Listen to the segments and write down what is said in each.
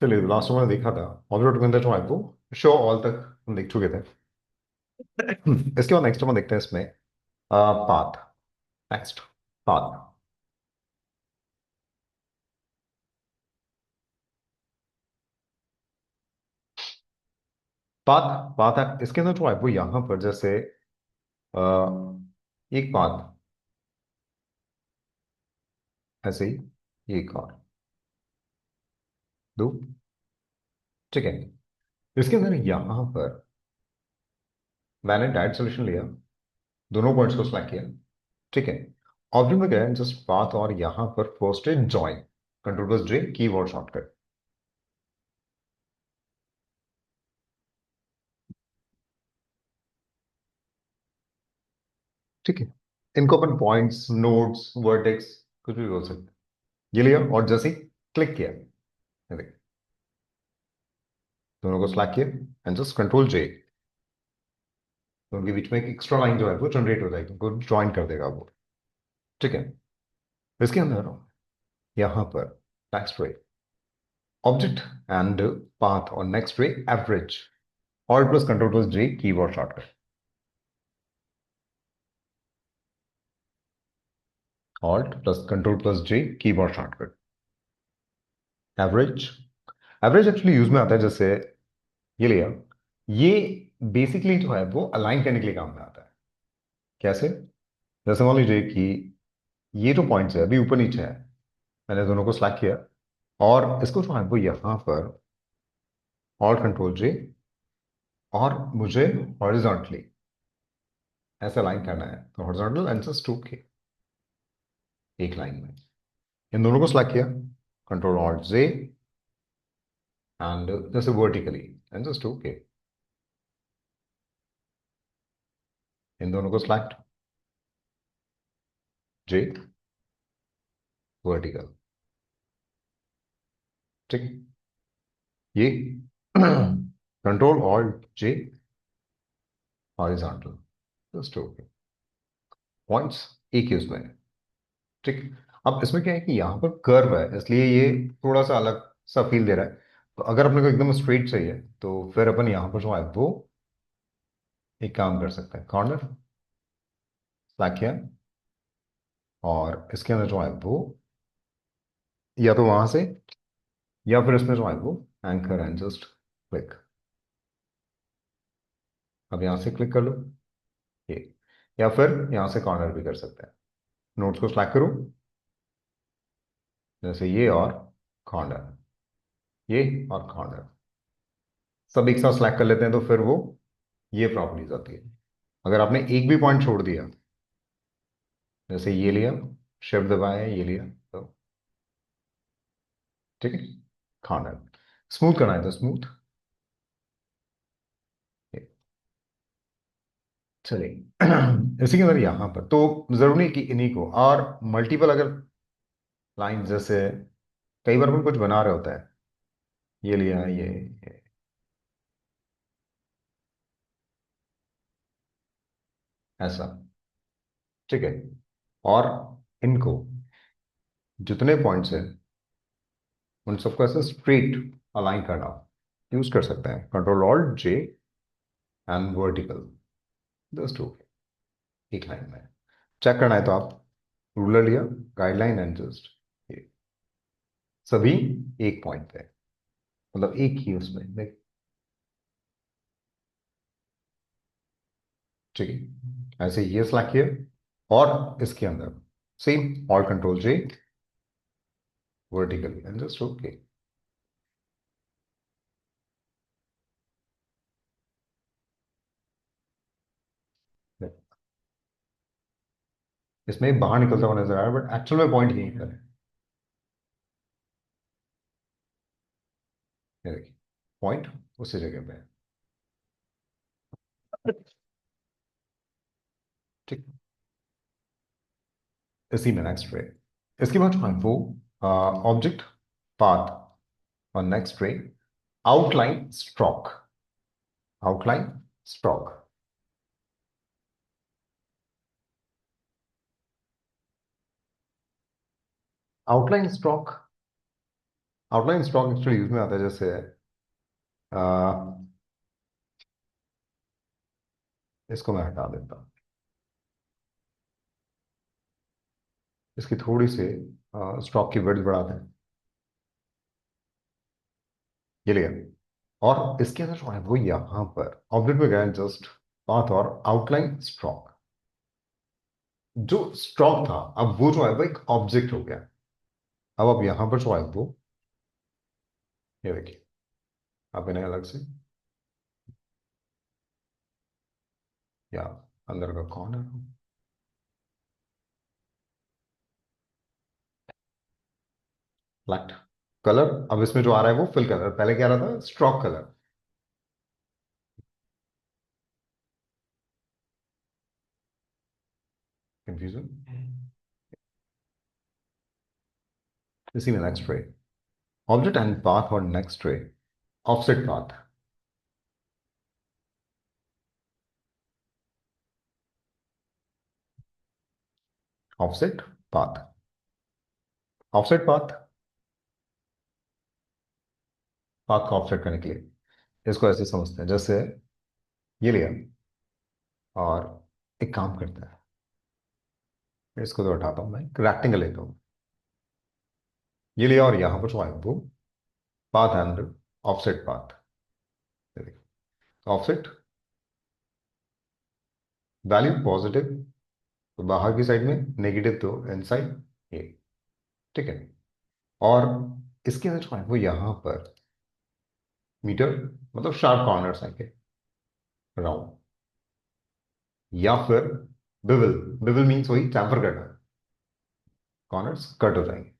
चलिए लास्ट मैंने देखा था ऑब्जेक्ट के अंदर जो है वो शो ऑल तक हम देख चुके थे। इसके बाद नेक्स्ट हम देखते हैं इसमें path. Next path. Path path है इसके अंदर जो है वो यहाँ पर जैसे अ, एक पाथ ऐसे ही एक और दो। ठीक है। इसके अंदर यहाँ पर मैंने डायरेक्ट सोल्यूशन लिया, दोनों पॉइंट्स को सिलेक्ट किया। ठीक है। ऑब्जेक्ट में गया जस्ट पाथ और यहाँ पर फर्स्ट है join, control plus J keyboard shortcut. ठीक है। इनको अपन पॉइंट्स, नोड्स, वर्टेक्स कुछ भी बोल सकते हैं। ये लिया और जैसे ही क्लिक किया, ये देखिए, दोनों को सिलेक्ट किया एंड जस्ट कंट्रोल जे, तो उनके बीच में एक एक्स्ट्रा लाइन जो है वो जनरेट हो जाएगी, उनको ज्वाइन कर देगा वो। ठीक है। इसके अंदर यहाँ पर next ray object and path और next ray average, alt plus control plus J keyboard shortcut. Alt plus control plus J keyboard shortcut. Average. Average actually use में आता है जैसे ये लिया, ये बेसिकली जो है वो अलाइन करने के लिए काम में आता है। कैसे? जैसे मान लीजिए कि ये जो पॉइंट्स है अभी ऊपर नीचे है, मैंने दोनों को सिलेक्ट किया और इसको जो है वो यहाँ पर ऑल्ट कंट्रोल जे, और मुझे हॉरिजॉन्टली ऐसा लाइन करना है तो हॉरिजॉन्टल एंड जस्ट टू के एक लाइन में इन दोनों को सिलेक्ट किया, कंट्रोल ऑल्ट जे एंड जैसे वर्टिकली एंड जस्ट टू के इन दोनों को सिलेक्ट, जे वर्टिकल। ठीक है। ये control alt J horizontal just two के पॉइंट्स एक ही उसमें है। ठीक। अब इसमें क्या है कि यहाँ पर कर्व है इसलिए ये थोड़ा सा अलग सा फील दे रहा है। तो अगर अपने को एकदम स्ट्रेट चाहिए तो फिर अपन यहाँ पर जो है वो एक काम कर सकते हैं, कॉर्नर सेलेक्ट किया और इसके अंदर जो है वो या तो वहां से या फिर इसमें जो है वो एंकर एंड जस्ट क्लिक। अब यहाँ से क्लिक कर लो ये, या फिर यहाँ से कॉर्नर भी कर सकते हैं। नोट्स को सेलेक्ट करो जैसे ये और कॉर्नर, ये और कॉर्नर सब एक साथ सेलेक्ट कर लेते हैं तो फिर वो ये प्रॉपर्टीज आती है। अगर आपने एक भी पॉइंट छोड़ दिया, जैसे ये लिया, शिफ्ट दबाया, ये लिया, तो ठीक है। खाना स्मूथ करना है तो स्मूथ। चलिए इसी के अंदर यहाँ पर तो जरूरी नहीं कि इन्हीं को और मल्टीपल अगर लाइन जैसे कई बार हम कुछ बना रहे होता है, ये लिया ये ऐसा। ठीक है। और इनको जितने पॉइंट्स हैं उन सबको ऐसे स्ट्रेट अलाइन करना यूज कर सकते हैं, control alt J and vertical just एक लाइन में। चेक करना है तो आप रूलर लिया, गाइडलाइन एंड जस्ट ये सभी एक पॉइंट पे, मतलब एक ही उसमें देख। ठीक है। ऐसे ये सिलेक्ट किया और इसके अंदर same all control J vertically and just okay. इसमें बाहर निकलता हुआ नजर आ रहा है बट एक्चुअल में पॉइंट यहीं पर है। ये देखिए पॉइंट उसी जगह पे है। ठीक। इसी में नेक्स्ट रे, इसके बाद जो है वो ऑब्जेक्ट पाथ और नेक्स्ट रे outline stroke. Outline stroke. Outline stroke outline stock actually use में आता है जैसे आ, इसको मैं हटा देता हूँ, इसकी थोड़ी सी स्टॉक की विड्थ बढ़ा दें, ये लिया। और इसके अंदर जो है वो यहाँ पर ऑब्जेक्ट में गए जस्ट पाथ और आउटलाइन स्ट्रोक। जो स्ट्रोक था अब वो जो है वो एक ऑब्जेक्ट हो गया। अब आप यहां पर जो है वो ये देखिए, आप इन्हें अलग से या अंदर का कौन है फ्लैट कलर। अब इसमें जो आ रहा है वो फिल कलर, पहले क्या आ रहा था स्ट्रोक कलर। कंफ्यूजन इसी में next ray object and path और नेक्स्ट रे offset path. Offset path, offset path, path को ऑफसेट करने के लिए इसको ऐसे समझते हैं जैसे ये लिया और एक काम करता है, इसको तो हटाता हूं, मैं रेक्टेंगल लेता हूँ, ये लिया और यहां पर जो है वो path and offset path. Offset value positive तो बाहर की साइड में, नेगेटिव तो इनसाइड ये, ठीक है। और इसके अंदर जो है वो यहां पर मीटर मतलब शार्प कॉर्नर्स आएंगे राउंड, या फिर बिवल, बिवल मीन्स वही चैम्फर करना, कॉर्नर्स कट हो जाएंगे।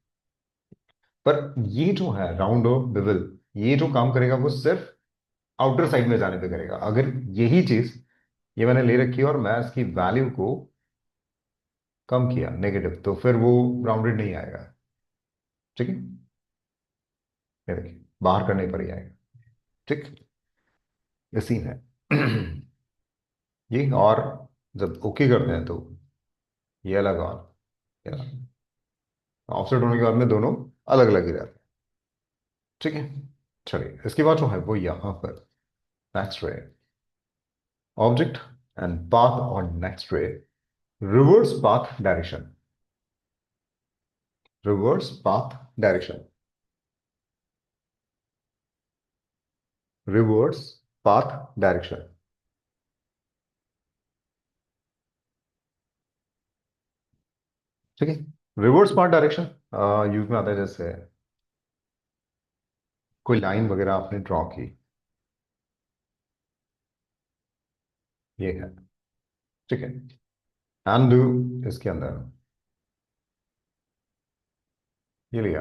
पर ये जो है राउंड और बिवल, ये जो काम करेगा वो सिर्फ आउटर साइड में जाने पे करेगा। अगर यही चीज ये मैंने ले रखी है और मैं इसकी वैल्यू को कम किया नेगेटिव, तो फिर वो राउंडेड नहीं आएगा, ठीक है। ये देखिए बाहर करने पर ही आएगा, ठीक। ये सीन है ये। और जब ओके करते हैं तो ये अलग और ऑफसेट होने के बाद में दोनों अलग अलग ही रहते हैं, ठीक है। चलिए इसके बाद जो है वो यहाँ पर next ray object and path on next ray reverse path direction, reverse path direction, reverse path direction, ठीक है। रिवर्स पाथ डायरेक्शन यूज में आता है जैसे कोई लाइन वगैरह आपने ड्रॉ की, ये है, ठीक है। एंड इसके अंदर ये लिया,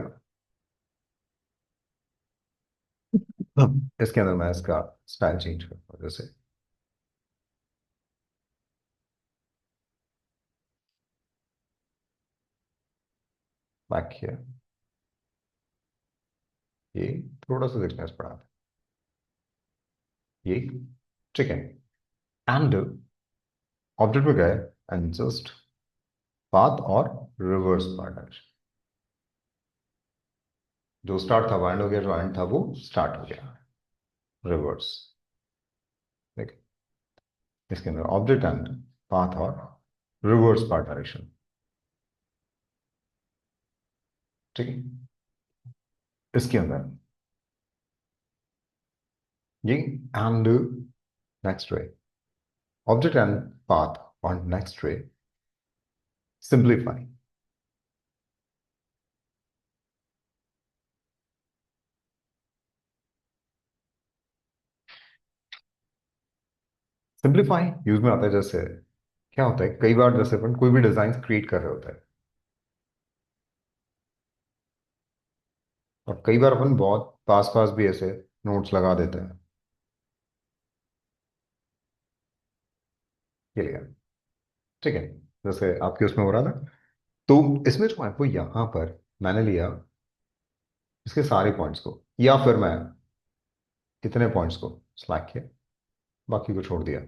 इसके अंदर मैं इसका स्टाइल चेंज करूंगा जैसे बैक किया, ये थोड़ा सा दिखने पड़ा था, ये, ठीक है। एंड ऑब्जेक्ट में गए एंड जस्ट पाथ और रिवर्स पाथ डायरेक्शन, जो स्टार्ट था वो एंड हो गया, जो एंड था वो स्टार्ट हो गया, रिवर्स, ठीक है। इसके अंदर ऑब्जेक्ट एंड पाथ और रिवर्स पाथ डायरेक्शन, ठीक है। इसके अंदर ये and next ray object and path और नेक्स्ट रे सिंप्लीफाई, सिंप्लीफाई यूज में आता है जैसे क्या होता है कई बार जैसे अपन कोई भी डिजाइन क्रिएट कर रहे होते हैं और कई बार अपन बहुत पास पास भी ऐसे नोट्स लगा देते हैं, ये लिया, ठीक है। जैसे आपके उसमें हो रहा था, तो इसमें जो है वो यहां पर मैंने लिया इसके सारे पॉइंट्स को, या फिर मैं इतने पॉइंट्स को सिलेक्ट किया, बाकी को छोड़ दिया।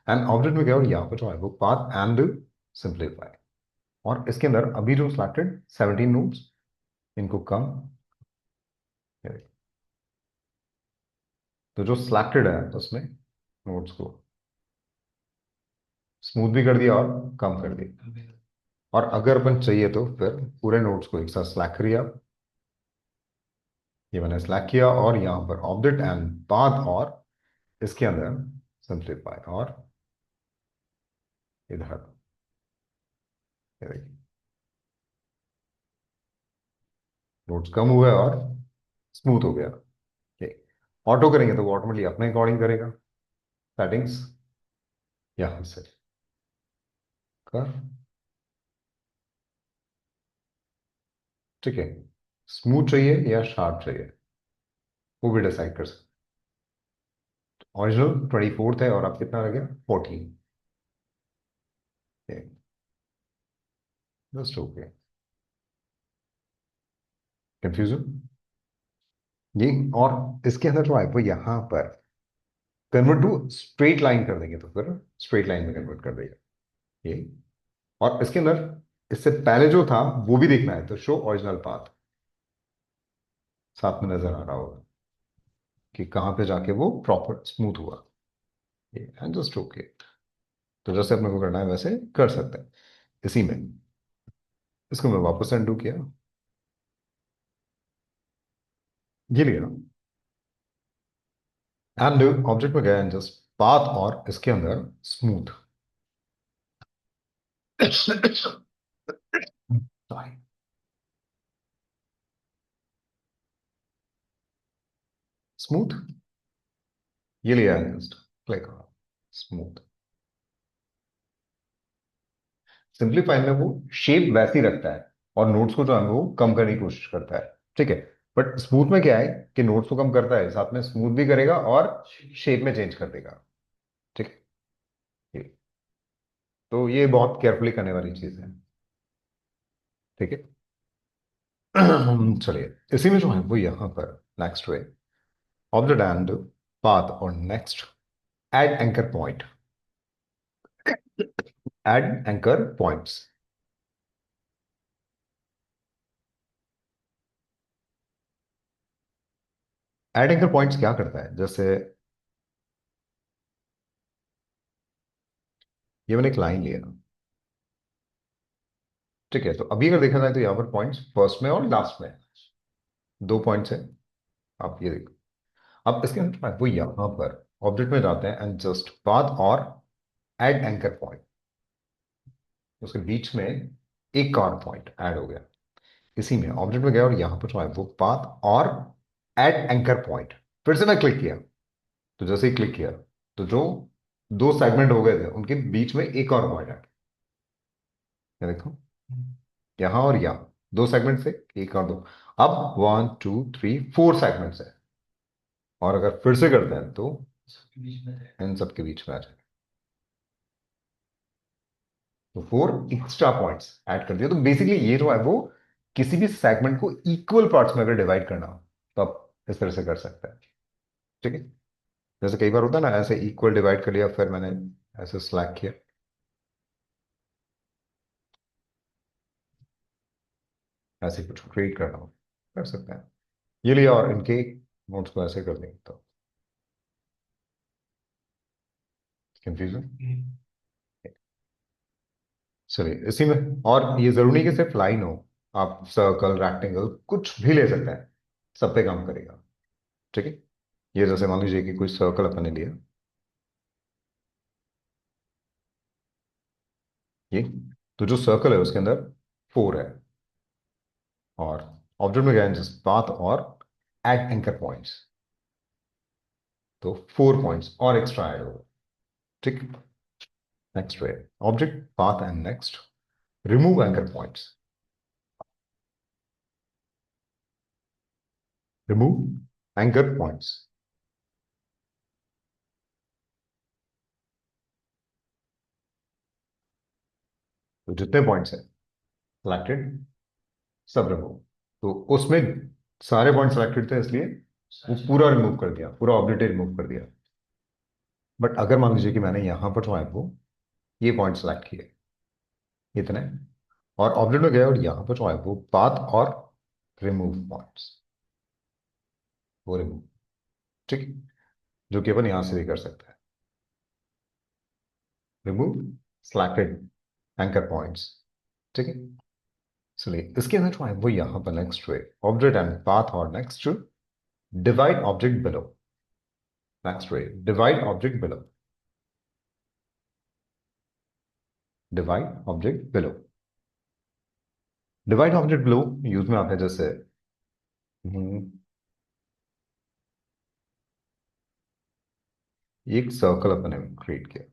एंड ऑब्जेक्ट में गया और यहाँ पर जो है वो पाथ एंड सिंप्लीफाई, और इसके अंदर अभी जो सिलेक्टेड 17 नोट्स, इनको कम ये देखिए। तो जो सिलेक्टेड है उसमें नोट्स को स्मूथ भी कर दिया और कम कर दिया। और अगर अपन चाहिए तो फिर पूरे नोट्स को एक साथ सिलेक्ट करिए आप। ये मैंने सिलेक्ट किया और यहाँ पर ऑब्जेक्ट एंड पाथ और इसके अंदर सिंप्लीफाई और इधर ये देखिए नोट्स कम हुए और स्मूथ हो गया। ये ऑटो करेंगे तो वो ऑटोमेटिकली अपने अकॉर्डिंग करेगा। सेटिंग्स यहाँ से कर, ठीक है। स्मूथ चाहिए या शार्प चाहिए वो भी डिसाइड कर सकते। ओरिजिनल 24th है और अब कितना रह गया 14। Just okay. कंफ्यूजन ये और इसके अंदर जो है वो यहाँ पर कन्वर्ट टू स्ट्रेट लाइन कर देंगे तो फिर स्ट्रेट लाइन में कन्वर्ट कर देगा ये। और इसके अंदर इससे पहले जो था वो भी देखना है तो शो ओरिजिनल पाथ साथ में नजर आ रहा होगा कि कहाँ पे जाके वो प्रॉपर स्मूथ हुआ ये एंड जस्ट ओके। तो जैसे अपने को करना है वैसे कर सकते हैं इसी में। इसको मैं वापस अनडू किया, ये लिया एंड ऑब्जेक्ट में गया एंड जस्ट पाथ और इसके अंदर स्मूथ सॉरी स्मूथ ये लिया है जस्ट क्लिक स्मूथ। सिंप्लीफाई में वो शेप वैसी रखता है और नोट्स को जो है वो कम करने की कोशिश करता है, ठीक है। बट स्मूथ में क्या है कि नोट्स को कम करता है साथ में स्मूथ भी करेगा और शेप में चेंज कर देगा, ठीक है। ये- तो ये बहुत केयरफुली करने वाली चीज है, ठीक है। चलिए इसी में जो है वो यहाँ पर next way object and path और next add anchor point, add anchor points. Add anchor points क्या करता है, जैसे ये मैंने एक लाइन लिया, ठीक है। तो अभी अगर देखा जाए तो यहाँ पर पॉइंट्स फर्स्ट में और लास्ट में दो पॉइंट्स है। आप ये देखो अब इसके अंदर वो यहाँ पर ऑब्जेक्ट में जाते हैं एंड जस्ट पाथ और एड एंकर पॉइंट, उसके बीच में एक और पॉइंट ऐड हो गया। इसी में ऑब्जेक्ट में गया और यहाँ पर जो है वो पाथ और एड एंकर पॉइंट, फिर से मैं क्लिक किया। तो जैसे ही क्लिक किया तो जो दो सेगमेंट हो गए थे उनके बीच में एक और पॉइंट ऐड, ये देखो यहाँ और यहाँ दो सेगमेंट से एक और दो, अब 1 2 3 4 सेगमेंट्स है। और अगर फिर से करते हैं तो इन सबके बीच में आ जाए तो 4 एक्स्ट्रा पॉइंट्स ऐड कर दिया। तो बेसिकली ये जो है वो किसी भी सेगमेंट को इक्वल पार्ट्स में अगर डिवाइड करना हो तो आप इस तरह से कर सकते हैं, ठीक है। जैसे कई बार होता है ना ऐसे इक्वल डिवाइड कर लिया फिर मैंने ऐसे स्लैक किया, ऐसे कुछ क्रिएट करना हो कर सकते हैं ये लिया और इनके नोट्स को ऐसे कर देंगे तो कंफ्यूजन। चलिए इसी में और ये जरूरी नहीं कि सिर्फ लाइन हो, आप सर्कल रेक्टेंगल कुछ भी ले सकते हैं, सब पे काम करेगा, ठीक है। ये जैसे मान लीजिए कि कोई सर्कल अपन ने लिया ये, तो जो सर्कल है उसके अंदर 4 है और ऑब्जेक्ट में गया जस्ट पाथ और एड एंकर पॉइंट्स, तो 4 पॉइंट्स और एक्स्ट्रा ऐड होगा, ठीक। Next way object path and next remove anchor points, remove anchor points. तो जितने पॉइंट्स हैं सिलेक्टेड सब रिमूव, तो उसमें सारे पॉइंट सिलेक्टेड थे इसलिए वो पूरा रिमूव कर दिया, पूरा ऑब्जेक्ट रिमूव कर दिया। बट अगर मान लीजिए कि मैंने यहां पर जो है वो ये पॉइंट सेलेक्ट किए इतने और ऑब्जेक्ट में गया और यहां पर जो है वो पाथ और रिमूव पॉइंट्स, वो रिमूव, ठीक है, जो कि अपन यहां से भी कर सकते हैं। रिमूव सिलेक्टेड एंकर पॉइंट्स, ठीक है। चलिए इसके अंदर जो है वो यहां पर next way object and path, और next divide object below, next way divide object below, divide object below. Divide object below use में आता है जैसे हम्म, एक सर्कल अपने क्रिएट किया,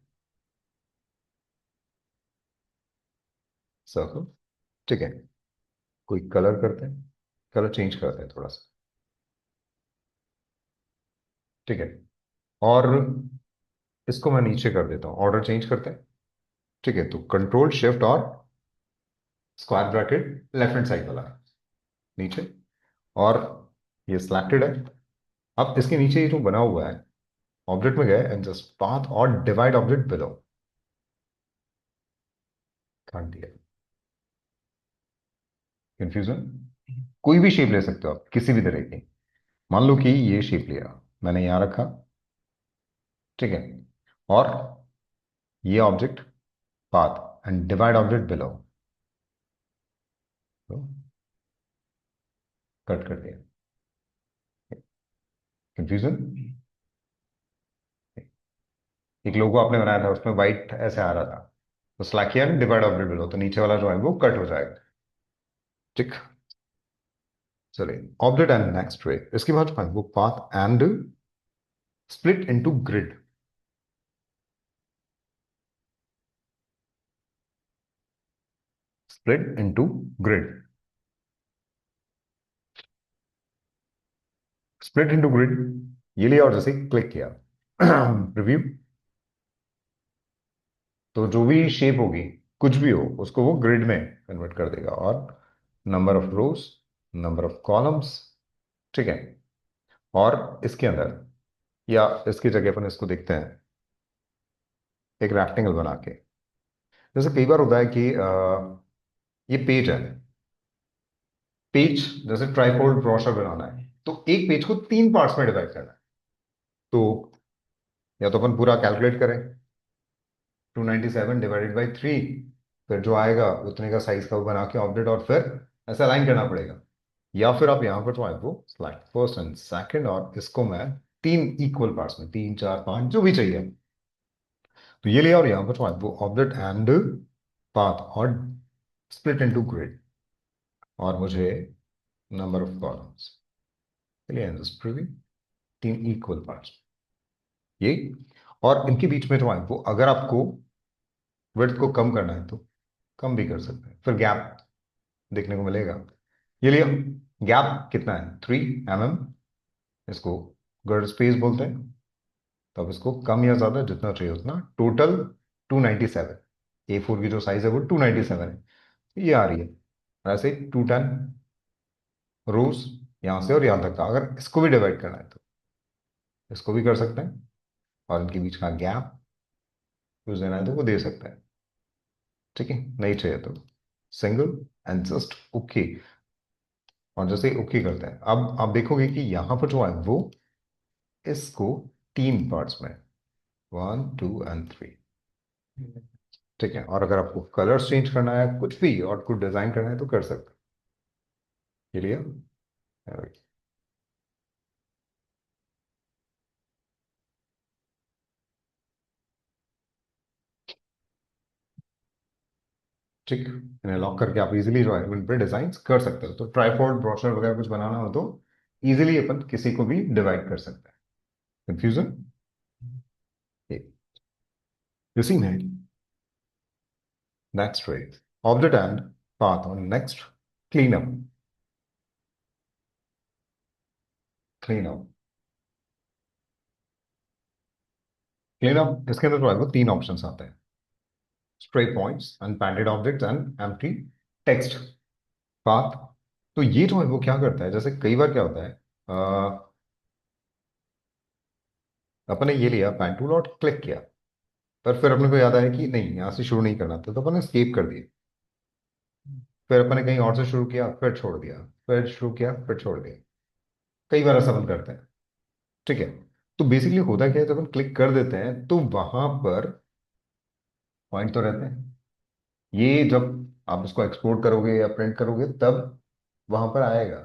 सर्कल, ठीक है। कोई कलर करते हैं, कलर चेंज करते हैं थोड़ा सा, ठीक है। और इसको मैं नीचे कर देता हूँ, ऑर्डर चेंज करते हैं, ठीक है। तो कंट्रोल शिफ्ट और square bracket left hand side वाला है नीचे, और ये सिलेक्टेड है। अब इसके नीचे ये जो बना हुआ है, ऑब्जेक्ट में गए एंड जस्ट पाथ और डिवाइड ऑब्जेक्ट बिलो, काट दिया। कंफ्यूजन? कोई भी शेप ले सकते हो आप, किसी भी तरह की। मान लो कि ये शेप लिया, मैंने यहां रखा, ठीक है। और ये object path and divide object below, तो कट कर दिया। कंफ्यूजन? एक लोगो आपने बनाया था, उसमें वाइट ऐसे आ रहा था, तो सिलेक्ट किया डिवाइड ऑब्जेक्ट बिलो, तो नीचे वाला जो है वो कट हो जाएगा, ठीक। चलिए ऑब्जेक्ट एंड नेक्स्ट वे, इसके बाद जो है वो path and split into grid, split into grid, split into grid, ये लिया और जैसे क्लिक किया रिव्यू, तो जो भी शेप होगी, कुछ भी हो, उसको वो ग्रिड में कन्वर्ट कर देगा। और number of rose, number of columns, ठीक है। और इसके अंदर, या इसकी जगह अपन इसको देखते हैं एक रेक्टेंगल बना के। जैसे कई बार होता है कि ये पेज है, पेज जैसे ट्राइपॉड ब्रोशर बनाना है, तो एक पेज को 3 पार्ट्स में डिवाइड करना है। तो या तो अपन पूरा कैलकुलेट करें, 297 डिवाइडेड बाई 3, फिर जो आएगा उतने का साइज का वो बना के ऑब्जेक्ट, और फिर ऐसा अलाइन करना पड़ेगा। या फिर आप यहाँ पर जो है वो सिलेक्ट फर्स्ट एंड सेकंड, और इसको मैं 3 इक्वल पार्ट्स में, 3 4 5 जो भी चाहिए, तो ये लिया, और यहाँ पर जो है वो ऑब्जेक्ट एंड पाथ और स्प्लिट इनटू ग्रिड, और मुझे नंबर ऑफ कॉलम्स, चलिए प्रीव्यू, 3 इक्वल पार्ट्स, ये। और इनके बीच में जो है वो अगर आपको विड्थ को कम करना है तो कम भी कर सकते हैं, फिर गैप देखने को मिलेगा। ये लिया, गैप कितना है, 3 mm, इसको गर्ड स्पेस बोलते हैं। तो अब इसको कम या ज्यादा जितना चाहिए उतना, टोटल 297, A4 की जो साइज है वो 297 है, ये आ रही है। ऐसे 210 रोज यहां से और यहां तक का, अगर इसको भी डिवाइड करना है तो इसको भी कर सकते हैं, और इनके बीच का गैप कुछ देना है तो वो दे सकते हैं, ठीक है। नहीं चाहिए तो सिंगल एंड जस्ट ओके, और जैसे ओके करते हैं, अब आप देखोगे कि यहां पर जो है वो इसको 3 पार्ट्स में, 1 2 एंड 3, ठीक है। और अगर आपको कलर्स चेंज करना है, कुछ भी और कुछ डिजाइन करना है तो कर सकते हैं। ये लिया, ठीक, इन्हें लॉक करके आप इजीली जो है इन पे डिजाइन कर सकते हो। तो ट्राइपॉड ब्रोशर वगैरह कुछ बनाना हो तो इजीली अपन किसी को भी डिवाइड कर सकते हैं। कंफ्यूजन? उसी में next way object and path on next clean up, clean up, clean up, इसके अंदर जो है वो 3 ऑप्शंस आते हैं, stray points, unpainted objects and empty text path. तो ये जो है वो क्या करता है, जैसे कई बार क्या होता है, अपने ये लिया पेन टूल और क्लिक किया, पर फिर अपने को याद आया कि नहीं यहाँ से शुरू नहीं करना था, तो अपने स्केप कर दिया, फिर अपने कहीं और से शुरू किया, फिर छोड़ दिया, फिर शुरू किया, फिर छोड़ दिया। कई बार ऐसा अपन करते हैं। ठीक है। तो बेसिकली होता क्या है, जब अपन क्लिक कर देते हैं तो वहां पर पॉइंट तो रहते हैं। ये जब आप इसको एक्सपोर्ट करोगे या प्रिंट करोगे तब वहां पर आएगा।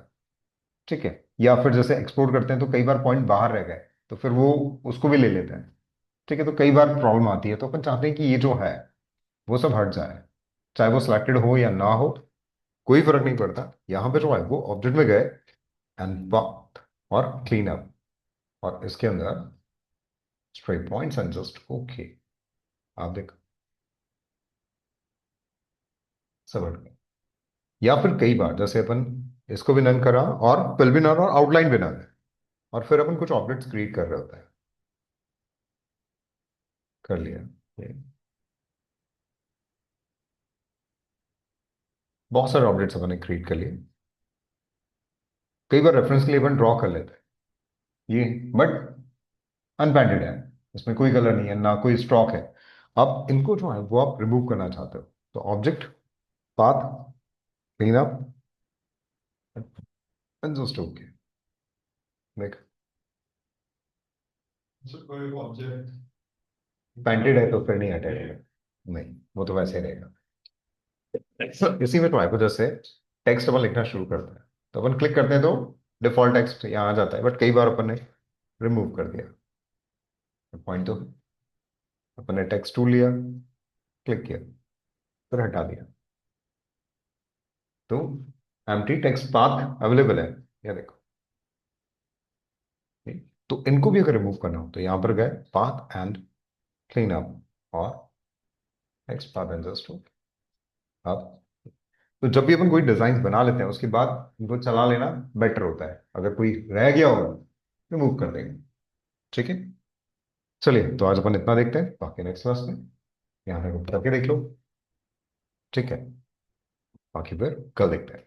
ठीक है। या फिर जैसे एक्सपोर्ट करते हैं तो कई बार पॉइंट बाहर रह गए, तो फिर वो उसको भी ले लेते हैं। ठीक है। तो कई बार प्रॉब्लम आती है, तो अपन चाहते हैं कि ये जो है वो सब हट जाए, चाहे वो सिलेक्टेड हो या ना हो, कोई फर्क नहीं पड़ता। यहां पे जो है वो ऑब्जेक्ट में गए एंड पाथ और क्लीन अप, और इसके अंदर straight points and just okay. आप देखो सब हट गए। या फिर कई बार जैसे अपन इसको भी नन करा और फिल भी नन और आउटलाइन भी नन है, और फिर अपन कुछ ऑब्जेक्ट्स क्रिएट कर रहे होते हैं। कर लिया ये। बहुत सारे ऑब्जेक्ट्स अपन ने क्रिएट कर लिए। कई बार रेफरेंस के लिए अपन ड्रॉ कर लेते हैं ये, बट अनबैंडेड है, इसमें कोई कलर नहीं है ना कोई स्ट्रोक है। अब इनको जो है वो आप रिमूव करना चाहते हो, तो object path clean up and just okay. देख, कोई ऑब्जेक्ट पेंटेड है तो फिर नहीं हटेगा। नहीं, वो तो वैसे ही रहेगा। इसी में तो है, जैसे टेक्स्ट अपन लिखना शुरू करते हैं तो अपन क्लिक करते हैं तो डिफॉल्ट टेक्स्ट यहाँ आ जाता है, बट कई बार अपन ने रिमूव कर दिया। पॉइंट तो अपन ने टेक्स्ट टूल लिया, क्लिक किया, फिर हटा दिया, तो एम्प्टी टेक्स्ट पाथ अवेलेबल है। ये देखो। ठीक? तो इनको भी अगर रिमूव करना हो तो यहां पर गए पाथ एंड क्लीन अप और टेक्स्ट पाथ एंड जस्ट अब। तो जब भी अपन कोई डिजाइन बना लेते हैं उसके बाद इनको चला लेना बेटर होता है, अगर कोई रह गया होगा रिमूव कर देंगे। ठीक है। चलिए, तो आज अपन इतना देखते हैं, बाकी नेक्स्ट क्लास में यहाँ पे करके देख लो। ठीक है। बाकी फिर कल देखते हैं।